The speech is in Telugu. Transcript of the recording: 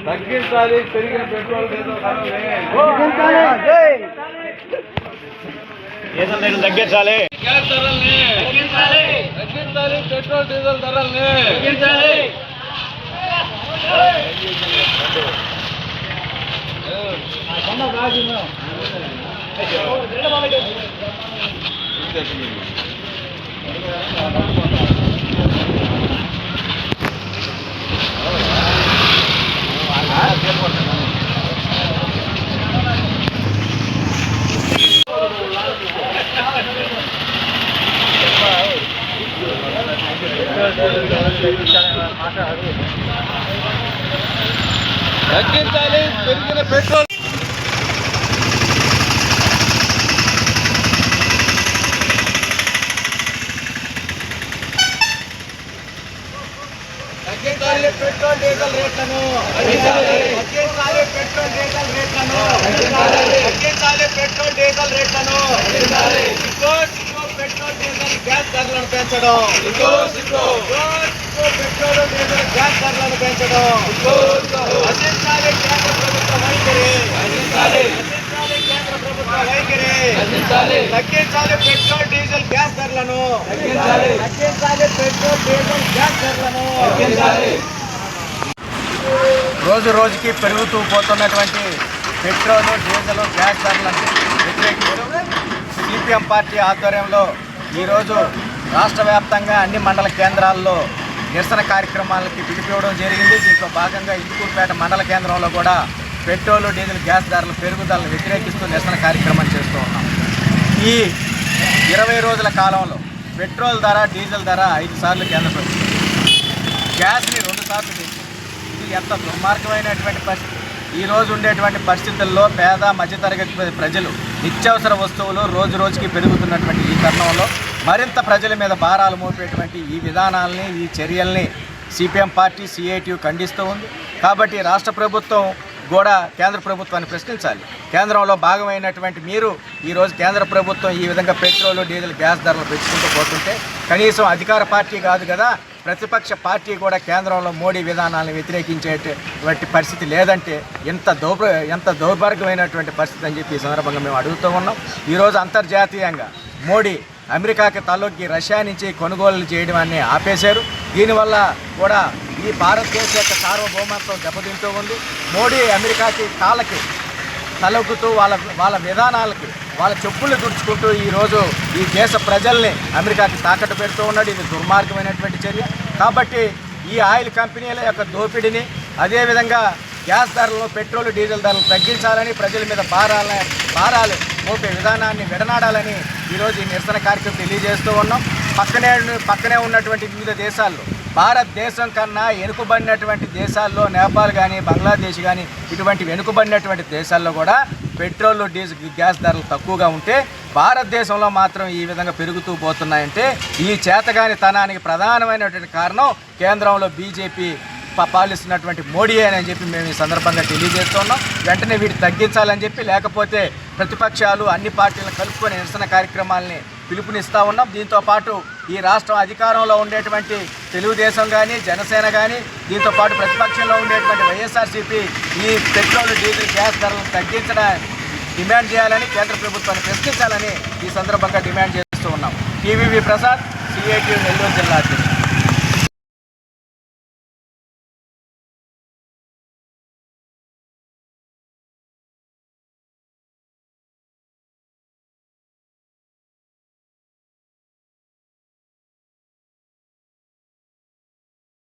తగ్గించాలి పెరిగిన పెట్రోల్ డీజిల్ తగ్గించాలి గ్యాస్ ధరల్ని తగ్గించాలి పెట్రోల్ డీజిల్ ధరల్ని తగ్గించాలి. తగ్గించాలి పెరిగిన పెట్రోల్ తగ్గించాలి పెట్రోల్ డీజిల్ రేట్లను తగ్గించాలి పెట్రోల్ డీజిల్ రేట్లను తగ్గించాలి పెట్రోల్ డీజిల్ రేట్లను పెట్రోల్ డీజిల్ గ్యాస్ ధరలను పెంచడం పెట్రోల్ డీజిల్ గ్యాస్ ధరలను పెంచడం అందించాలి కేంద్ర ప్రభుత్వ వైఖరి కేంద్ర ప్రభుత్వ వైఖరి తగ్గించాలి పెట్రోల్ డీజిల్ గ్యాస్ ధరలను తగ్గించాలి పెట్రోల్ డీజిల్ గ్యాస్ ధరలను రోజు రోజుకి పెరుగుతూ పోతున్నటువంటి పెట్రోల్ డీజిల్ గ్యాస్ ధరలను వ్యతిరేకిస్తూ సిపిఎం పార్టీ ఆధ్వర్యంలో ఈరోజు రాష్ట్ర వ్యాప్తంగా అన్ని మండల కేంద్రాల్లో నిరసన కార్యక్రమాలకి పిలిపివ్వడం జరిగింది. దీంట్లో భాగంగా ఇందుకూరుపేట మండల కేంద్రంలో కూడా పెట్రోల్ డీజిల్ గ్యాస్ ధరల పెరుగుదలను వ్యతిరేకిస్తూ నిరసన కార్యక్రమాలు చేస్తూ ఉన్నాం. ఈ 20 రోజుల కాలంలో పెట్రోల్ ధర డీజిల్ ధర 5 సార్లు కేంద్ర ప్రభుత్వం, గ్యాస్ని 2 సార్లు పెంచింది. ఇది ఎంత దుర్మార్గమైనటువంటి పరిస్థితి. ఈరోజు ఉండేటువంటి పరిస్థితుల్లో పేద మధ్యతరగతి ప్రజలు నిత్యావసర వస్తువులు రోజు రోజుకి పెరుగుతున్నటువంటి ఈ తరుణంలో మరింత ప్రజల మీద భారాలు మోపేటువంటి ఈ విధానాలని ఈ చర్యల్ని సిపిఎం పార్టీ సిఐటియు ఖండిస్తూ ఉంది. కాబట్టి రాష్ట్ర ప్రభుత్వం కూడా కేంద్ర ప్రభుత్వాన్ని ప్రశ్నించాలి. కేంద్రంలో భాగమైనటువంటి మీరు ఈరోజు కేంద్ర ప్రభుత్వం ఈ విధంగా పెట్రోల్ డీజిల్ గ్యాస్ ధరలు పెంచుకుంటూ పోతుంటే కనీసం అధికార పార్టీ కాదు కదా, ప్రతిపక్ష పార్టీ కూడా కేంద్రంలో మోడీ విధానాలను వ్యతిరేకించేటువంటి పరిస్థితి లేదంటే ఎంత దౌర్భాగ్యమైనటువంటి పరిస్థితి అని చెప్పి ఈ సందర్భంగా మేము అడుగుతూ ఉన్నాం. ఈరోజు అంతర్జాతీయంగా మోడీ అమెరికాకి తలొగ్గి రష్యా నుంచి కొనుగోలు చేయడాన్ని ఆపేశారు. దీనివల్ల కూడా ఈ భారతదేశ యొక్క సార్వభౌమత్వం దెబ్బతింటూ ఉంది. మోడీ అమెరికాకి కాళ్ళకి తలొగ్గుతూ వాళ్ళ విధానాలకి వాళ్ళ చెప్పులు దుడుచుకుంటూ ఈరోజు ఈ దేశ ప్రజల్ని అమెరికాకి తాకట్టు పెడుతూ ఉన్నాడు. ఇది దుర్మార్గమైనటువంటి చర్య. కాబట్టి ఈ ఆయిల్ కంపెనీల యొక్క దోపిడీని, అదేవిధంగా గ్యాస్ ధరలను పెట్రోల్ డీజిల్ ధరలు తగ్గించాలని, ప్రజల మీద భారాలు మోపే విధానాన్ని విడనాడాలని ఈరోజు ఈ నిరసన కార్యక్రమం తెలియజేస్తూ ఉన్నాం. పక్కనే ఉన్నటువంటి వివిధ దేశాల్లో భారతదేశం కన్నా వెనుకబడినటువంటి దేశాల్లో నేపాల్ కానీ బంగ్లాదేశ్ కానీ ఇటువంటి వెనుకబడినటువంటి దేశాల్లో కూడా పెట్రోల్ డీజిల్ గ్యాస్ ధరలు తక్కువగా ఉంటే భారతదేశంలో మాత్రం ఈ విధంగా పెరుగుతూ పోతున్నాయంటే ఈ చేతగాని తనానికి ప్రధానమైనటువంటి కారణం కేంద్రంలో బీజేపీ పాలిస్తున్నటువంటి మోడీ అని చెప్పి మేము ఈ సందర్భంగా తెలియజేస్తున్నాం. వెంటనే వీటిని తగ్గించాలని చెప్పి, లేకపోతే ప్రతిపక్షాలు అన్ని పార్టీలను కలుపుకొని నిరసన కార్యక్రమాలని పిలుపునిస్తూ ఉన్నాం. దీంతోపాటు ఈ రాష్ట్రం అధికారంలో ఉండేటువంటి తెలుగుదేశం కానీ జనసేన కానీ, దీంతోపాటు ప్రతిపక్షంలో ఉండేటువంటి వైఎస్ఆర్సీపీ ఈ పెట్రోల్ డీజిల్ గ్యాస్ ధరలను తగ్గించడానికి డిమాండ్ చేయాలని, కేంద్ర ప్రభుత్వాన్ని ప్రశ్నించాలని ఈ సందర్భంగా డిమాండ్ చేస్తూ ఉన్నాం. టీవీవి ప్రసాద్, సిఐటియు నెల్లూరు జిల్లా అధ్యక్షుడు.